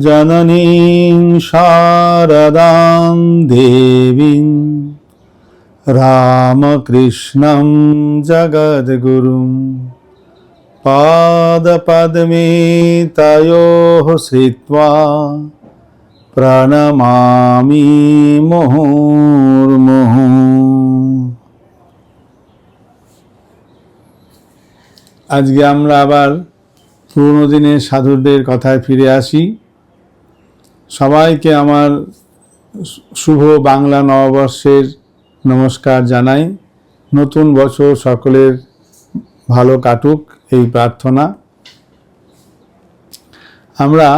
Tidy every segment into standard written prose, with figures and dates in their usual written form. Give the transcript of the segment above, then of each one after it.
जननीं शारदां देवीं रामकृष्णं जगद्गुरुं पादपद्मे तयोः श्रित्वा प्रणमामि मुहुर्मुहुः। আজকে আমরা আবার পুরনো দিনের সাধুদের কথায় ফিরে আসি। সবাইকে আমার শুভ বাংলা নববর্ষের নমস্কার জানাই। নতুন বছর সকলের ভালো কাটুক এই প্রার্থনা। আমরা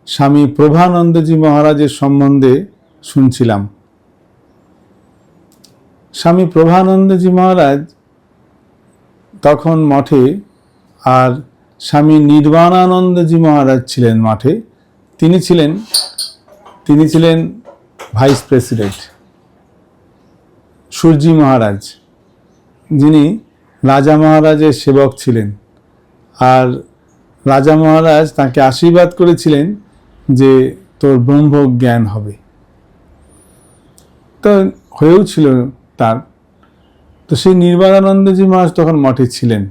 স্বামী প্রভানন্দজি মহারাজের সম্বন্ধে শুনছিলাম। স্বামী প্রভানন্দজি মহারাজ তখন মঠে, আর স্বামী নির্বাণানন্দজি মহারাজ ছিলেন মঠে। তিনি ছিলেন ভাইস প্রেসিডেন্ট। সূর্যি মহারাজ, যিনি রাজা মহারাজের সেবক ছিলেন, আর রাজা মহারাজ তাকে আশীর্বাদ করেছিলেন যে তোর ব্রহ্মজ্ঞান হবে। তো হয়েও ছিল তার। তো সেই নির্বাণানন্দজি মহারাজ তখন মঠে ছিলেন।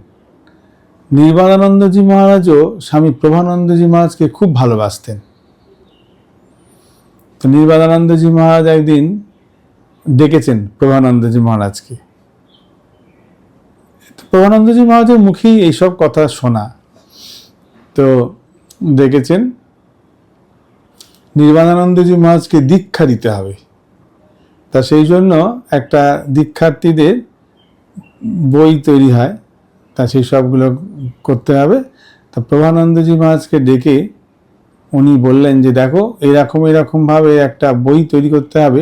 নির্বাণানন্দজি মহারাজও স্বামী প্রভানন্দজি মহারাজকে খুব ভালোবাসতেন। তো নির্বাণানন্দজি মহারাজ একদিন ডেকেছেন প্রভানন্দজি মহারাজকে। প্রভানন্দজি মহারাজের মুখেই এইসব কথা শোনা। তো ডেকেছেন, নির্বাণানন্দজি মহারাজকে দীক্ষা দিতে হবে। তা সেই জন্য একটা দীক্ষার্থীদের বই তৈরি হয়, তা সেই সবগুলো করতে হবে। তা প্রভানন্দজি মহারাজকে ডেকে উনি বললেন যে দেখো, এরকমভাবে একটা বই তৈরি করতে হবে,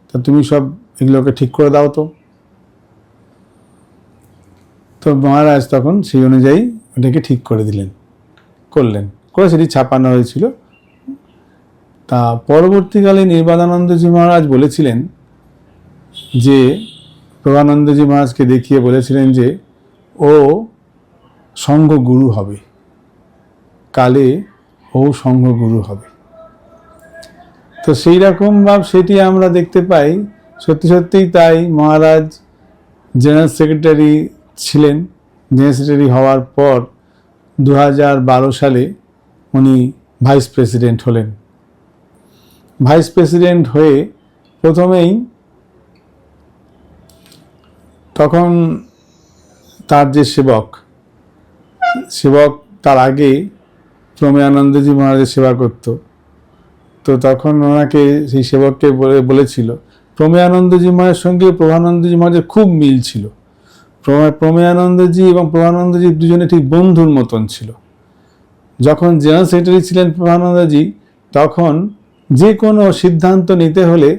তা তুমি সব এগুলোকে ঠিক করে দাও। তো মহারাজ তখন সেই অনুযায়ী ওটাকে ঠিক করে করে সেটি ছাপানো হয়েছিল। তা পরবর্তীকালে নির্বাণানন্দজি মহারাজ বলেছিলেন যে, প্রভানন্দজি মহারাজকে দেখিয়ে বলেছিলেন যে ও সঙ্ঘগুরু হবে, কালে ও সঙ্ঘগুরু হবে। তো সেই রকম ভাব সেটি আমরা দেখতে পাই। সত্যিই তাই। মহারাজ জেনারেল সেক্রেটারি ছিলেন। জেনারেল সেক্রেটারি হওয়ার পর 2012 সালে উনি ভাইস প্রেসিডেন্ট হলেন। ভাইস প্রেসিডেন্ট হয়ে প্রথমেই তখন তার যে সেবক তার আগে প্রমেয়ানন্দজি মহারাজের সেবা করত। তো তখন ওনাকে সেই সেবককে বলেছিল, প্রমেয়ানন্দজি মহারাজের সঙ্গে প্রভানন্দজি মহারাজের খুব মিল ছিল। প্রমেয়ানন্দজি এবং প্রভানন্দজি দুজনে ঠিক বন্ধুর মতন ছিল। যখন জেনারেল সেক্রেটারি ছিলেন প্রভানন্দজি, তখন যে কোনো সিদ্ধান্ত নিতে হলে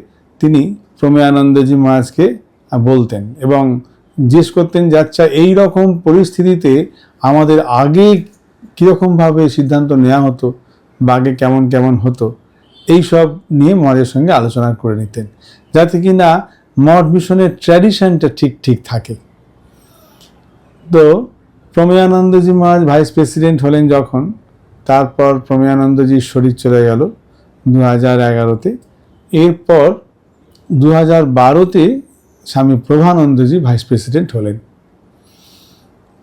তিনি প্রমেয়ানন্দজি মহারাজকে বলতেন এবং জিজ্ঞেস করতেন যে আচ্ছা, এই রকম পরিস্থিতিতে আমাদের আগে কীরকমভাবে সিদ্ধান্ত নেওয়া হতো বা আগে কেমন কেমন হতো, এই সব নিয়ে মহারাজের সঙ্গে আলোচনা করে নিতেন, যাতে কি না মঠ মিশনের ট্র্যাডিশনটা ঠিক থাকে। তো প্রমেয়ানন্দজি মহারাজ ভাইস প্রেসিডেন্ট হলেন যখন, তারপর প্রমেয়ানন্দজির শরীর চলে গেল 2011-তে। এরপর 2012-তে স্বামী প্রভানন্দজি ভাইস প্রেসিডেন্ট হলেন।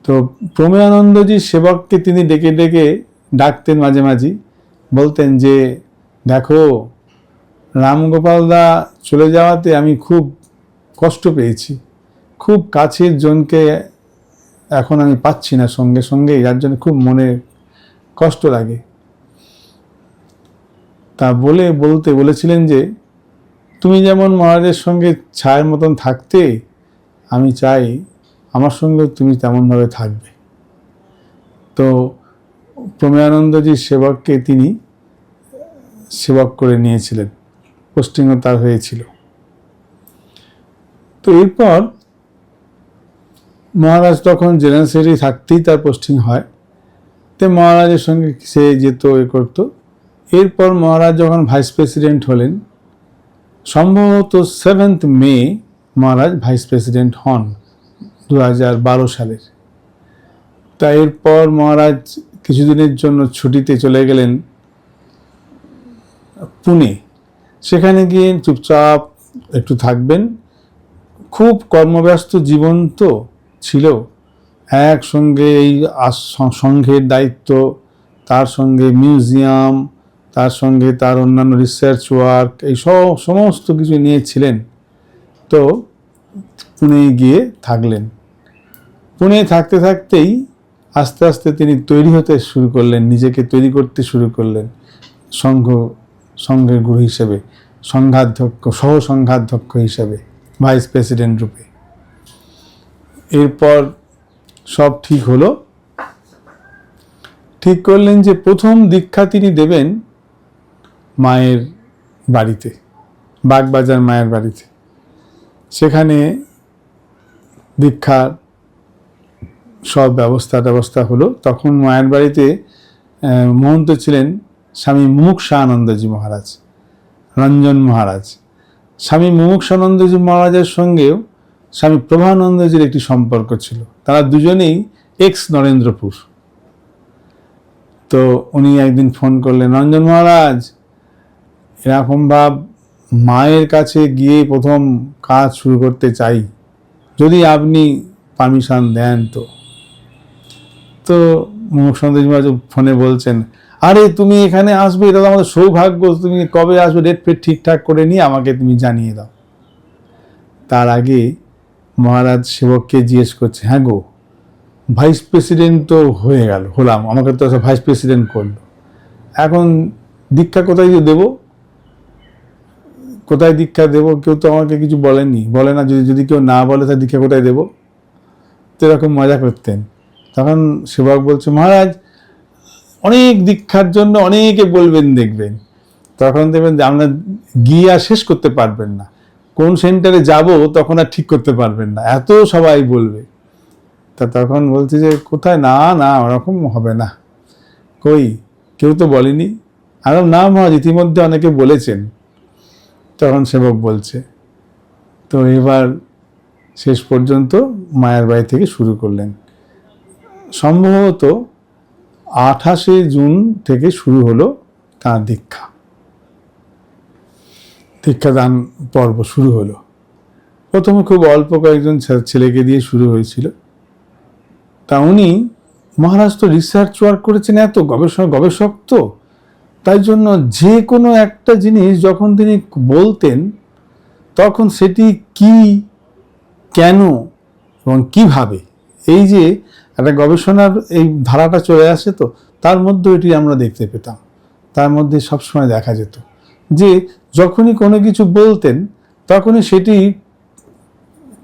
তো প্রমেয়ানন্দজির সেবককে তিনি ডেকে ডাকতেন, মাঝে মাঝে বলতেন যে দেখো, রামগোপালদা চলে যাওয়াতে আমি খুব কষ্ট পেয়েছি, খুব কাছের জনকে এখন আমি পাচ্ছি না সঙ্গে, যার জন্য খুব মনে কষ্ট লাগে। তা বলেছিলেন যে তুমি যেমন মহারাজের সঙ্গে ছায়ের মতন থাকতে, আমি চাই আমার সঙ্গে তুমি তেমনভাবে থাকবে। তো প্রমেয়ানন্দজির সেবককে তিনি সেবক করে নিয়েছিলেন, পোস্টিংও তার হয়েছিল। তো এরপর মহারাজ তখন জেনারেল সেক্রেটারি থাকতেই তার পোস্টিং হয়। তো মহারাজের সঙ্গে সে যেত, করতো। এরপর মহারাজ যখন ভাইস প্রেসিডেন্ট হলেন, সম্ভবত 7 মে মহারাজ ভাইস প্রেসিডেন্ট হন 2012 সালের। তা এরপর মহারাজ কিছুদিনের জন্য ছুটিতে চলে গেলেন পুনে। সেখানে গিয়ে চুপচাপ একটু থাকবেন। খুব কর্মব্যস্ত জীবন তো ছিল, একসঙ্গে এই সংঘের দায়িত্ব, তার সঙ্গে মিউজিয়াম, তার সঙ্গে তার অন্যান্য রিসার্চ ওয়ার্ক, এই সমস্ত কিছু নিয়েছিলেন। তো পুনে গিয়ে থাকলেন। পুনে থাকতে থাকতেই আস্তে আস্তে তিনি তৈরি হতে শুরু করলেন, নিজেকে তৈরি করতে শুরু করলেন সংঘের গুরু হিসেবে, সংঘাধ্যক্ষ, সহ সংঘাধ্যক্ষ হিসেবে, ভাইস প্রেসিডেন্ট রূপে। এরপর সব ঠিক হলো। ঠিক করলেন যে প্রথম দীক্ষা তিনি দেবেন মায়ের বাড়িতে, বাগবাজার মায়ের বাড়িতে। সেখানে দীক্ষার সব ব্যবস্থা হলো। তখন মায়ের বাড়িতে মহন্ত ছিলেন স্বামী মুমুক্ষানন্দজি মহারাজ, রঞ্জন মহারাজ। স্বামী মুমুক্ষানন্দজি মহারাজের সঙ্গেও স্বামী প্রভানন্দজির একটি সম্পর্ক ছিল। তারা দুজনেই এক্স নরেন্দ্রপুর। তো উনি একদিন ফোন করলেন, রঞ্জন মহারাজ এরকম ভাব মায়ের কাছে গিয়ে প্রথম কাজ শুরু করতে চাই, যদি আপনি পারমিশন দেন। তো মুমুক্ষানন্দজি মহারাজ ফোনে বলছেন, আরে তুমি এখানে আসবে, এটা তো আমাদের সৌভাগ্য, তুমি কবে আসবে ডেট ফেট ঠিকঠাক করে নিয়ে আমাকে তুমি জানিয়ে দাও। তার আগে মহারাজ সেবককে জিজ্ঞেস করছে, হ্যাঁ গো, ভাইস প্রেসিডেন্ট তো হলাম, আমাকে তো ভাইস প্রেসিডেন্ট করলো, এখন দীক্ষা কোথায় দেবো, কোথায় দীক্ষা দেবো? কেউ তো আমাকে কিছু বলে না, যদি কেউ না বলে তাহলে দীক্ষা কোথায় দেবো? তো এরকম মজা করতেন। তখন সেবক বলছে, মহারাজ অনেক দীক্ষার জন্য অনেকে বলবেন, দেখবেন তখন দেখবেন যে আমরা গিয়ে আর শেষ করতে পারবেন না, কোন সেন্টারে যাব তখন আর ঠিক করতে পারবেন না, এত সবাই বলবে। তা তখন বলছে যে কোথায়, না ওরকম হবে না, কই কেউ তো বলেনি। আর না মহারাজ, ইতিমধ্যে অনেকে বলেছেন। তখন সেবক বলছে, তো এবার শেষ পর্যন্ত মায়ের বাড়ি থেকে শুরু করলেন। সম্ভবত 28শে জুন থেকে শুরু হলো তাঁর দীক্ষাদান পর্ব শুরু হলো। প্রথমে খুব অল্প কয়েকজন ছেলেকে দিয়ে শুরু হয়েছিল। তা উনি মহারাজ তো রিসার্চ ওয়ার্ক করেছেন, এত গবেষক তো, তাই জন্য যে কোনো একটা জিনিস যখন তিনি বলতেন তখন সেটি কি, কেন এবং কিভাবে, এই যে একটা গবেষণার এই ধারাটা চলে আসে, তো তার মধ্যে এটি আমরা দেখতে পেতাম। তার মধ্যে সবসময় দেখা যেত যে যখনই কোনো কিছু বলতেন তখনই সেটি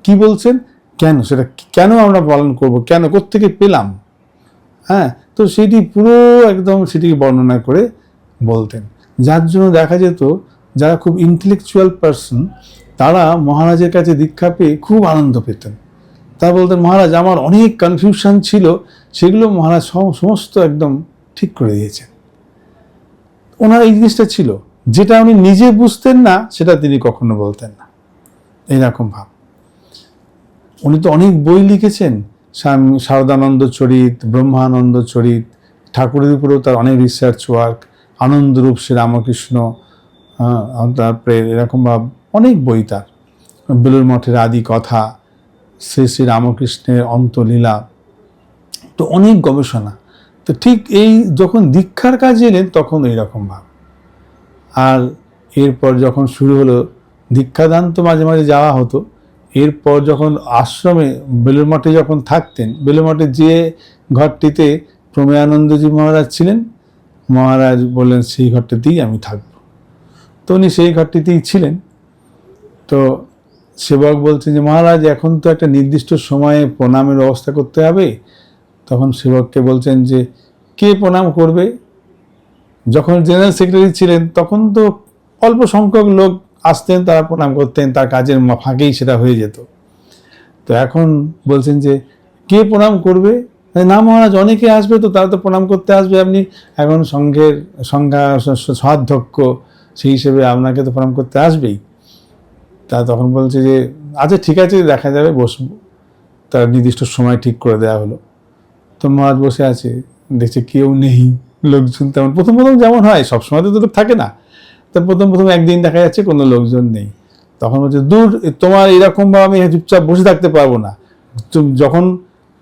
কি বলছেন, কেন, সেটা কেন আমরা পালন করব, কেন, কোত্থেকে পেলাম, হ্যাঁ, তো সেটি পুরো একদম সেটিকে বর্ণনা করে বলতেন। যার জন্য দেখা যেত যারা খুব ইন্টেলেকচুয়াল পার্সন তারা মহারাজের কাছে দীক্ষা পেয়ে খুব আনন্দ পেতেন। তা বলতেন, মহারাজ আমার অনেক কনফিউশন ছিল, সেগুলো মহারাজ সমস্ত একদম ঠিক করে দিয়েছেন। ওনার এই জিনিসটা ছিল, যেটা উনি নিজে বুঝতেন না সেটা তিনি কখনো বলতেন না, এইরকম ভাব। উনি তো অনেক বই লিখেছেন, শারদানন্দ চরিত, ব্রহ্মানন্দ চরিত, ঠাকুরের উপরেও তার অনেক রিসার্চ ওয়ার্ক, আনন্দরূপ শ্রী রামকৃষ্ণ, তারপরে এরকম ভাব অনেক বই তার, বেলুড় মঠের আদি কথা, শ্রী শ্রী রামকৃষ্ণের অন্তলীলা, তো অনেক গবেষণা। তো ঠিক এই যখন দীক্ষার কাজে এলেন তখন এইরকম ভাব। আর এরপর যখন শুরু হলো দীক্ষাদান, তো মাঝে মাঝে যাওয়া হতো। এরপর যখন আশ্রমে বেলুড় মঠে যখন থাকতেন, বেলুড় মঠে যে ঘরটিতে প্রমেয়ানন্দজি মহারাজ ছিলেন, মহারাজ বললেন সেই ঘরটিতেই আমি থাকব। তো উনি সেই ঘরটিতেই ছিলেন। তো সেবক বলছেন যে মহারাজ এখন তো একটা নির্দিষ্ট সময়ে প্রণামের ব্যবস্থা করতে হবে। তখন সেবককে বলছেন যে কে প্রণাম করবে? যখন জেনারেল সেক্রেটারি ছিলেন তখন তো অল্প সংখ্যক লোক আসতেন, তারা প্রণাম করতেন, তার কাজের ফাঁকেই সেটা হয়ে যেত। তো এখন বলছেন যে কে প্রণাম করবে? না মহারাজ, অনেকে আসবে, তো তারা তো প্রণাম করতে আসবে, আপনি এখন সংঘের সহাধ্যক্ষ, সেই হিসেবে আপনাকে তো প্রণাম করতে আসবেই। তা তখন বলছে যে আচ্ছা ঠিক আছে, দেখা যাবে, বসবো। তার নির্দিষ্ট সময় ঠিক করে দেওয়া হলো। তো মহারাজ বসে আছে, দেখছে কেউ নেই, লোকজন তেমন প্রথম যেমন হয়, সবসময় তো থাকে না, তা প্রথম প্রথম একদিন দেখা যাচ্ছে কোনো লোকজন নেই, তখন বলছে দূর, তোমার এরকমভাবে আমি চুপচাপ বসে থাকতে পারবো না, যখন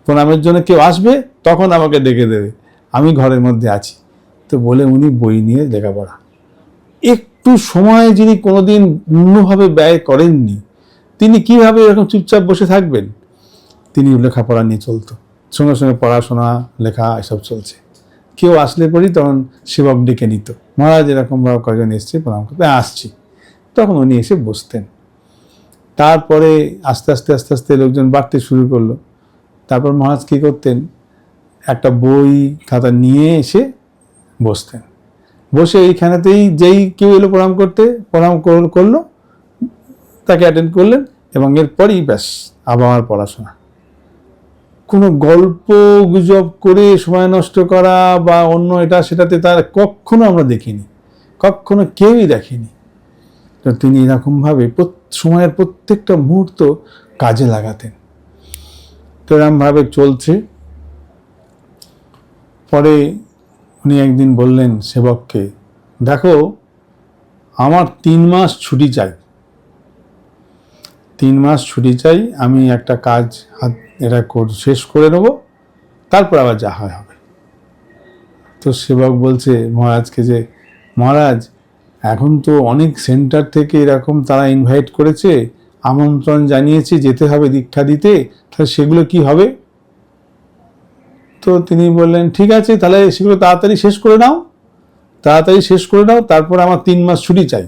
প্রণামের জন্য কেউ আসবে তখন আমাকে ডেকে দেবে, আমি ঘরের মধ্যে আছি। তো বলে উনি বই নিয়ে লেখাপড়া। একটু সময় যিনি কোনোদিন অন্যভাবে ব্যয় করেননি, তিনি কিভাবে এরকম চুপচাপ বসে থাকবেন? তিনি লেখাপড়া নিয়ে চলতো, সঙ্গে সঙ্গে পড়াশোনা লেখা এসব চলছে। কেউ আসলে পরই তখন সেবক ডেকে নিত, মহারাজ এরকমভাবে কজন এসছে প্রণাম করতে, আসছি। তখন উনি এসে বসতেন। তারপরে আস্তে আস্তে আস্তে আস্তে লোকজন বাড়তে শুরু করলো। তারপর মহারাজ কী করতেন, একটা বই খাতা নিয়ে এসে বসতেন, বসে এইখানেতেই যেই কেউ এলো প্রণাম করতে, প্রণাম করলো, তাকে অ্যাটেন্ড করলেন, এবং এরপরই ব্যাস আবার পড়াশোনা। কোনো গল্প গুজব করে সময় নষ্ট করা বা অন্য এটা সেটাতে তার কখনো আমরা দেখিনি, কখনো কেউই দেখেনি। তো তিনি এরকমভাবে সময়ের প্রত্যেকটা মুহূর্ত কাজে লাগাতেন। তো এরকমভাবে চলছে। পরে উনি একদিন বললেন সেবককে, দেখো আমার 3 মাস ছুটি চাই, 3 মাস ছুটি চাই, আমি একটা কাজ এটা শেষ করে নেব, তারপর আবার যা হয় হবে। তো সেবক বলছে মহারাজকে যে, মহারাজ এখন তো অনেক সেন্টার থেকে এরকম তারা ইনভাইট করেছে, আমন্ত্রণ জানিয়েছে, যেতে হবে দীক্ষা দিতে, তাহলে সেগুলো কি হবে? তো তিনি বললেন, ঠিক আছে, তাহলে সেগুলো তাড়াতাড়ি শেষ করে নাও, তাড়াতাড়ি শেষ করে নাও, তারপর আমার 3 মাস ছুটি চাই।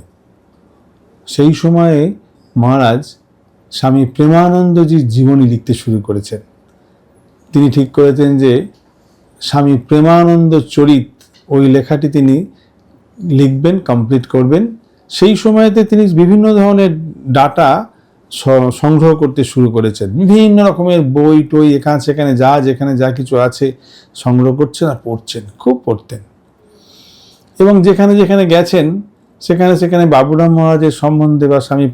সেই সময়ে মহারাজ স্বামী প্রেমানন্দজির জীবনী লিখতে শুরু করেছেন। তিনি ঠিক করেছেন যে স্বামী প্রেমানন্দ চরিত, ওই লেখাটি তিনি লিখবেন, কমপ্লিট করবেন। সেই সময়তে তিনি বিভিন্ন ধরনের ডাটা সংগ্রহ করতে শুরু করেছেন, বিভিন্ন রকমের বই টই এখানে সেখানে যেখানে যা কিছু আছে সংগ্রহ করছেন আর পড়ছেন, খুব পড়তেন। এবং যেখানে যেখানে গেছেন সেখানে সেখানে বাবুরাম মহারাজের সম্বন্ধে বা স্বামী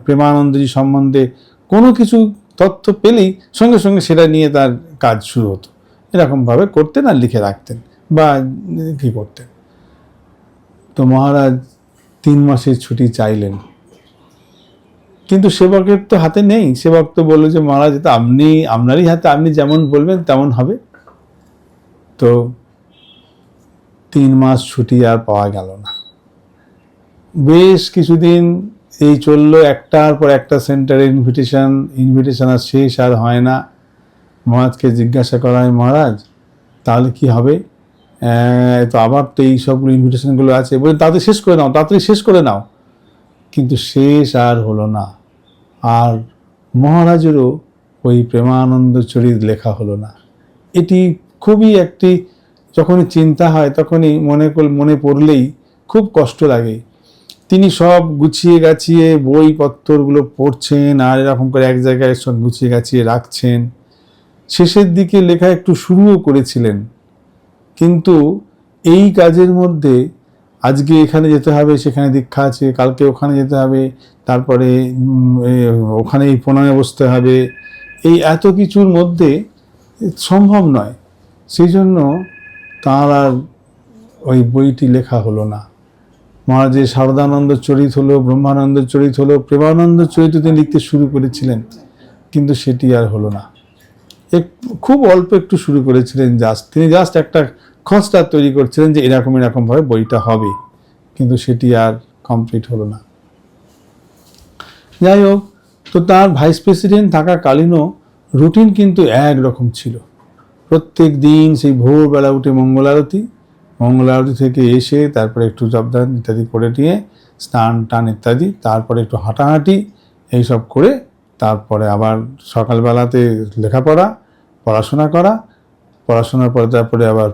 প্রেমানন্দজি সম্বন্ধে কোনো কিছু তথ্য পেলেই সঙ্গে সঙ্গে সেটা নিয়ে তার কাজ শুরু হতো। এরকমভাবে করতেন আর লিখে রাখতেন বা কী করতেন। তো মহারাজ 3 মাসের ছুটি চাইলেন, কিন্তু সেবকের তো হাতে নেই। সেবক তো বললো যে মহারাজ এটা আপনারই হাতে, আপনি যেমন বলবেন তেমন হবে। তো 3 মাস ছুটি আর পাওয়া গেল না। বেশ কিছুদিন এই চললো, একটার পর একটা সেন্টারে ইনভিটেশন আর শেষ আর হয় না। মহারাজকে জিজ্ঞাসা করা হয়, মহারাজ তাহলে কি হবে? তো আবার তো এই সবগুলো ইনভিটেশনগুলো আছে, বলে তাড়াতাড়ি শেষ করে নাও, তাড়াতাড়ি শেষ করে নাও। কিন্তু শেষ আর হলো না, আর মহারাজেরও ওই প্রেমানন্দ চরিত লেখা হলো না। এটি খুবই একটি, যখনই চিন্তা হয় তখনই মনে পড়লেই খুব কষ্ট লাগে। তিনি সব গুছিয়ে গাছিয়ে বইপত্রগুলো পড়ছেন আর এরকম করে এক জায়গায় সব গুছিয়ে গাছিয়ে রাখছেন। শেষের দিকে লেখা একটু শুরুও করেছিলেন, কিন্তু এই কাজের মধ্যে আজকে এখানে যেতে হবে, সেখানে দীক্ষা আছে, কালকে ওখানে যেতে হবে, তারপরে ওখানে এই প্রণামে বসতে হবে, এই এত কিছুর মধ্যে সম্ভব নয়। সেই জন্য তাঁর আর ওই বইটি লেখা হলো না। মহারাজের শারদানন্দ চরিত হলো, ব্রহ্মানন্দ চরিত হলো, প্রেমানন্দ চরিত তিনি লিখতে শুরু করেছিলেন, কিন্তু সেটি আর হলো না। খুব অল্প একটু শুরু করেছিলেন, তিনি জাস্ট একটা খসড়া তৈরি করছিলেন যে এরকমভাবে বইটা হবে, কিন্তু সেটি আর কমপ্লিট হলো না। যাই হোক, তো তার ভাইস প্রেসিডেন্ট থাকাকালীনও রুটিন কিন্তু একরকম ছিল। প্রত্যেক দিন সেই ভোরবেলা উঠে মঙ্গল আরতি থেকে এসে তারপরে একটু জপদান ইত্যাদি করে নিয়ে স্নান টান ইত্যাদি, তারপরে একটু হাঁটাহাঁটি এইসব করে তারপরে আবার সকালবেলাতে পড়াশোনা করা, পড়াশোনার পরে তারপরে আবার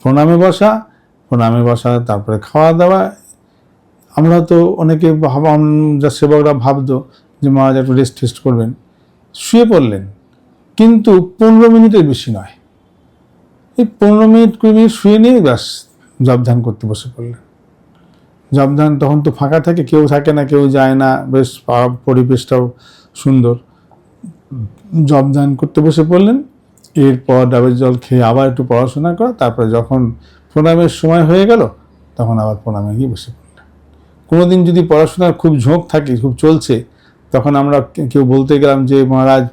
প্রণামে বসা, তারপরে খাওয়া দাওয়া। আমরা তো অনেকে যা সেবকরা ভাবতো যে মহারাজ একটু রেস্ট করবেন, শুয়ে পড়লেন, কিন্তু 15 মিনিটের বেশি নয়, এই 15 মিনিট 20 মিনিট শুয়ে নিয়ে ব্যাস জপধ্যান করতে বসে পড়লেন। জপধ্যান তখন তো ফাঁকা থাকে, কেউ থাকে না, কেউ যায় না, বেশ পরিবেশটাও সুন্দর। জপধ্যান করতে বসে পড়লেন, এরপর ডাবের জল খেয়ে আবার একটু পড়াশোনা করা, তারপরে যখন প্রণামের সময় হয়ে গেল তখন আবার প্রণামে গিয়ে বসে পড়লেন। কোনোদিন যদি পড়াশোনার খুব ঝোঁক থাকে, খুব চলছে, তখন আমরা কেউ বলতে গেলাম যে মহারাজ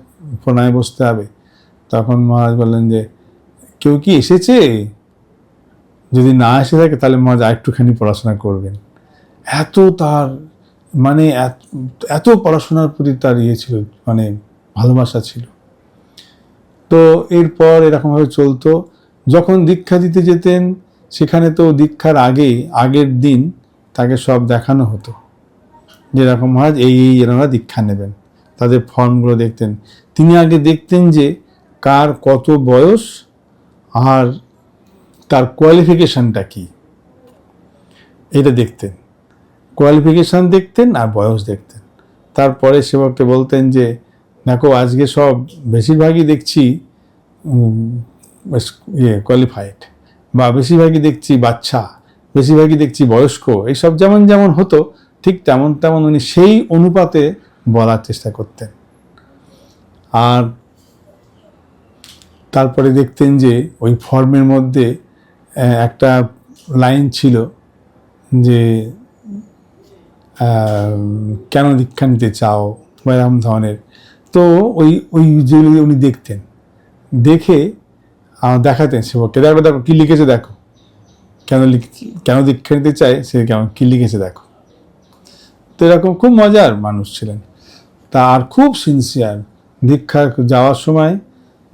প্রণামে বসতে হবে, তখন মহারাজ বললেন যে কেউ কি এসেছে? যদি না এসে থাকে তাহলে মহারাজ আরেকটুখানি পড়াশোনা করবেন। এত তার মানে এত পড়াশোনার প্রতি তার ছিল, মানে ভালোবাসা ছিল। তো এরপর এরকমভাবে চলতো। যখন দীক্ষা দিতে যেতেন সেখানে তো দীক্ষার আগের দিন তাকে সব দেখানো হতো, যেরকম মহারাজ এই এনারা দীক্ষা নেবেন, তাদের ফর্মগুলো দেখতেন। তিনি আগে দেখতেন যে কার কত বয়স আর তার কোয়ালিফিকেশানটা কি, এটা দেখতেন। কোয়ালিফিকেশান দেখতেন আর বয়স দেখতেন। তারপরে সেবককে বলতেন যে দেখো আজকে সব বেশিরভাগই দেখছি কোয়ালিফাইড, বা বেশিরভাগই দেখছি বাচ্চা, বেশিরভাগই দেখছি বয়স্ক, এইসব যেমন যেমন হতো ঠিক তেমন তেমন উনি সেই অনুপাতে বলার চেষ্টা করতেন। আর তারপরে দেখতেন যে ওই ফর্মের মধ্যে একটা লাইন ছিল যে কেন দীক্ষা নিতে চাও বা এরকম ধরনের। তো ওই যেগুলি উনি দেখতেন, দেখে দেখাতেন সেবককে, দেখো দেখো কী লিখেছে, দেখো কেন দীক্ষা নিতে চায় সে কেমন কী লিখেছে দেখো। তো এরকম খুব মজার মানুষ ছিলেন। তা আর খুব সিনসিয়ার। দীক্ষা যাওয়ার সময়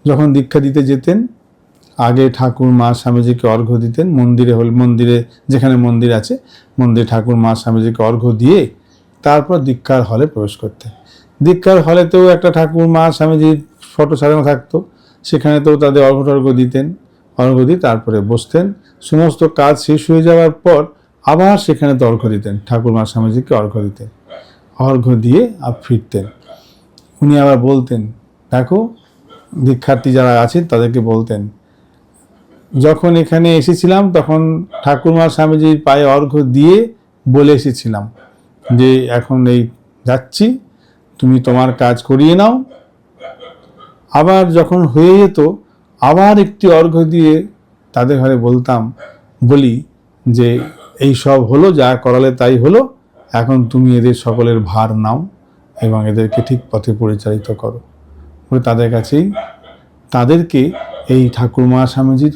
যখন দীক্ষা দিতে যেতেন, আগে ঠাকুর মা স্বামীজিকে অর্ঘ্য দিতেন। মন্দিরে যেখানে মন্দির আছে, মন্দিরে ঠাকুর মা স্বামীজিকে অর্ঘ্য দিয়ে তারপর দীক্ষার হলে প্রবেশ করতেন। দীক্ষার হলেতেও একটা ঠাকুর মা স্বামীজির ফটো সাজানো থাকতো, সেখানেতেও তাদের অর্ঘ্য দিতেন। অর্ঘ্য দিয়ে তারপরে বসতেন। সমস্ত কাজ শেষ হয়ে যাওয়ার পর আবার সেখানে তো অর্ঘ্য দিতেন, ঠাকুর মা স্বামীজিকে অর্ঘ্য দিতেন। অর্ঘ্য দিয়ে ফিরতেন। উনি আবার বলতেন, দেখো দীক্ষার্থী যারা আছেন তাদেরকে বলতেন, যখন এখানে এসেছিলাম তখন ঠাকুরমা স্বামীজির পায়ে অর্ঘ্য দিয়ে বলে এসেছিলাম যে এখন এই যাচ্ছি, তুমি তোমার কাজ করিয়ে নাও। আবার যখন হয়ে যেত আবার একটি অর্ঘ্য দিয়ে তাদের ঘরে বলি যে এই সব হলো, যা করালে তাই হলো, এখন তুমি এদের সকলের ভার নাও এবং এদেরকে ঠিক পথে পরিচালিত করো। তাদেরকে এই ঠাকুরমা স্বামীজির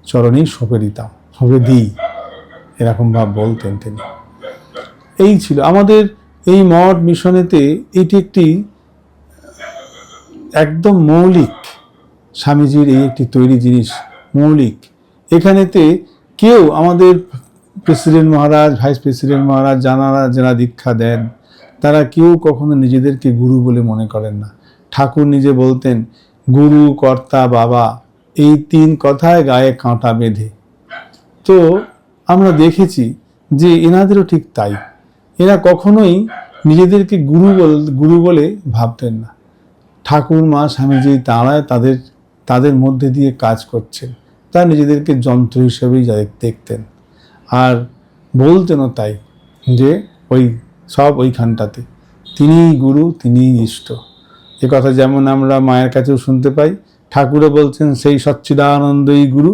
চরণেই সঁপে দিই, এরকম ভাব বলতেন তিনি। এই ছিল আমাদের এই মঠ মিশনেতে। এটি একটি একদম মৌলিক, স্বামীজির এই একটি তৈরি জিনিস, মৌলিক। এখানেতে কেউ আমাদের প্রেসিডেন্ট মহারাজ, ভাইস প্রেসিডেন্ট মহারাজ, যারা দীক্ষা দেন, তারা কেউ কখনো নিজেদেরকে গুরু বলে মনে করেন না। ঠাকুর নিজে বলতেন, গুরু, কর্তা, বাবা, এই তিন কথায় গায়ে কাঁটা বেঁধে। তো আমরা দেখেছি যে এনাদেরও ঠিক তাই। এরা কখনোই নিজেদেরকে গুরু বলে ভাবতেন না। ঠাকুর মা স্বামীজি তারা তাদের মধ্যে দিয়ে কাজ করছেন, তারা নিজেদেরকে যন্ত্র হিসেবেই দেখতেন। আর বলতেনও তাই যে ওইখানটাতে তিনিই গুরু, তিনিই ইষ্ট। এ কথা যেমন আমরা মায়ের কাছেও শুনতে পাই, ঠাকুরও বলছেন সেই সচ্চিদানন্দই গুরু।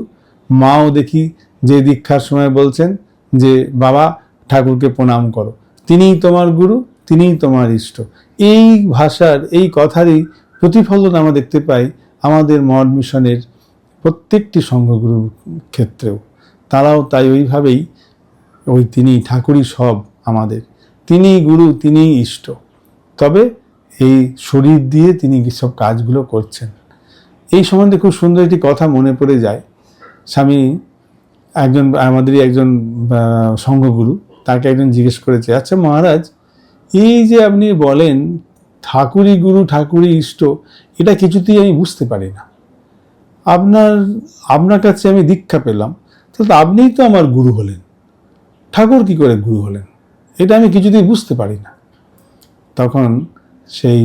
মাও দেখি যে দীক্ষার সময় বলছেন যে বাবা ঠাকুরকে প্রণাম করো, তিনিই তোমার গুরু, তিনিই তোমার ইষ্ট। এই ভাষার, এই কথারই প্রতিফলন আমরা দেখতে পাই আমাদের মঠ মিশনের প্রত্যেকটি সংঘগুরুর ক্ষেত্রেও। তারাও তাই ওইভাবেই তিনি ঠাকুরই সব আমাদের, তিনিই গুরু, তিনিই ইষ্ট। তবে এই শরীর দিয়ে তিনি সব কাজগুলো করছেন। এই সম্বন্ধে খুব সুন্দর একটি কথা মনে পড়ে যায়। স্বামী আমাদেরই একজন সংঘগুরু, তাকে একজন জিজ্ঞেস করেছে, আচ্ছা মহারাজ, এই যে আপনি বলেন ঠাকুরই গুরু, ঠাকুরই ইষ্ট, এটা কিছুতেই আমি বুঝতে পারি না। আপনার কাছে আমি দীক্ষা পেলাম, তাহলে আপনিই তো আমার গুরু হলেন, ঠাকুর কি করে গুরু হলেন? এটা আমি কিছুতেই বুঝতে পারি না। তখন সেই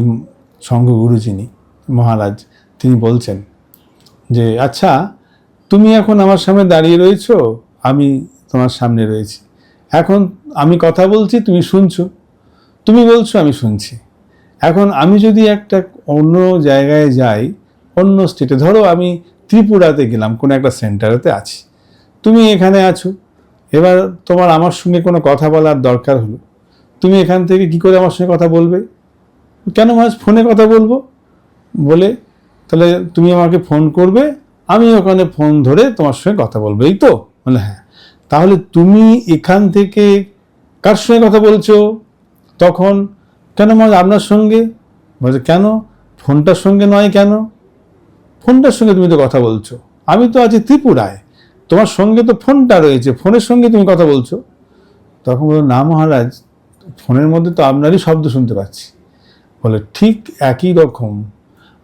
সংঘগুরু যিনি মহারাজ, তিনি বলছেন যে আচ্ছা, তুমি এখন আমার সামনে দাঁড়িয়ে রয়েছো, আমি তোমার সামনে রয়েছি, এখন আমি কথা বলছি, তুমি শুনছো, তুমি বলছো, আমি শুনছি। এখন আমি যদি একটা অন্য জায়গায় যাই, অন্য স্টেটে, ধরো আমি ত্রিপুরাতে গেলাম, কোনো একটা সেন্টারেতে আছি, তুমি এখানে আছো, এবার তোমার আমার সঙ্গে কোনো কথা বলার দরকার হলো, তুমি এখান থেকে কি করে আমার সঙ্গে কথা বলবে? কেন মহারাজ ফোনে কথা বলবো? বলে তাহলে তুমি আমাকে ফোন করবে, আমি ওখানে ফোন ধরে তোমার সঙ্গে কথা বলবো, এই তো? বলে হ্যাঁ। তাহলে তুমি এখান থেকে কার সঙ্গে কথা বলছো তখন? কেন মহারাজ আপনার সঙ্গে। বলছে কেন ফোনটার সঙ্গে নয়? কেন ফোনটার সঙ্গে তুমি তো কথা বলছো, আমি তো আছি ত্রিপুরায়, তোমার সঙ্গে তো ফোনটা রয়েছে, ফোনের সঙ্গে তুমি কথা বলছো। তখন বলল না মহারাজ, ফোনের মধ্যে তো আপনারই শব্দ শুনতে পাচ্ছি। বলে ঠিক একই রকম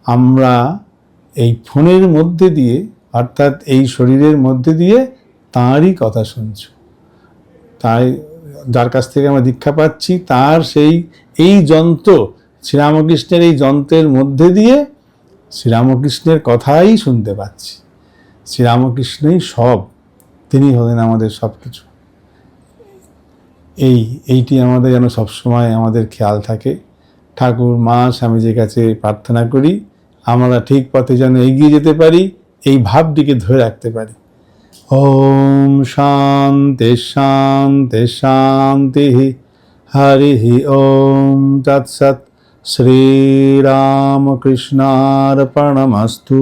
আমরা এই ফোনের মধ্যে দিয়ে, অর্থাৎ এই শরীরের মধ্যে দিয়ে তাঁরই কথা শুনছ। তাই যার কাছ থেকে আমরা দীক্ষা পাচ্ছি তার এই যন্ত্র, শ্রীরামকৃষ্ণের এই যন্ত্রের মধ্যে দিয়ে শ্রীরামকৃষ্ণের কথাই শুনতে পাচ্ছি। শ্রীরামকৃষ্ণই সব, তিনি হলেন আমাদের সব কিছু। এইটি আমাদের যেন সবসময় আমাদের খেয়াল থাকে। ঠাকুর মা স্বামীজির কাছে প্রার্থনা করি আমরা ঠিক পথে যেন এগিয়ে যেতে পারি, এই ভাবটিকে ধরে রাখতে পারি। ওম শান্তি শান্তি শান্তি। হরি ওম তৎসৎ। শ্রীরামকৃষ্ণার্পণমস্তু।